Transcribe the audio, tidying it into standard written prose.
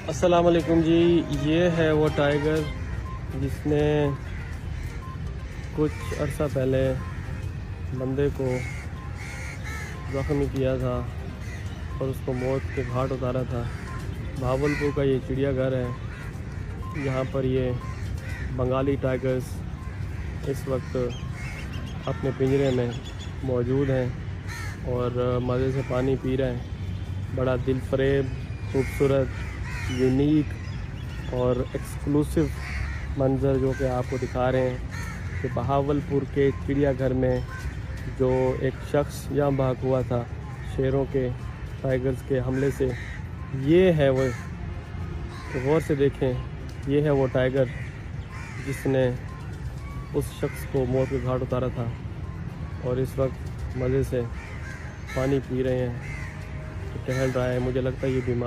अस्सलाम वालेकुम जी। ये है वो टाइगर जिसने कुछ अर्सा पहले बंदे को ज़ख्मी किया था और उसको मौत के घाट उतारा था। भावलपुर का ये चिड़ियाघर है जहाँ पर ये बंगाली टाइगर्स इस वक्त अपने पिंजरे में मौजूद हैं और मज़े से पानी पी रहे हैं। बड़ा दिलफरेब, खूबसूरत, यूनिक और एक्सक्लूसिव मंज़र जो कि आपको दिखा रहे हैं कि बहावलपुर के चिड़ियाघर में जो एक शख्स जाँ बहक हुआ था शेरों के, टाइगर्स के हमले से। ये है वो, गौर से देखें, ये है वो टाइगर जिसने उस शख्स को मौत के घाट उतारा था और इस वक्त मज़े से पानी पी रहे हैं, टहल रहा है। मुझे लगता है ये बीमार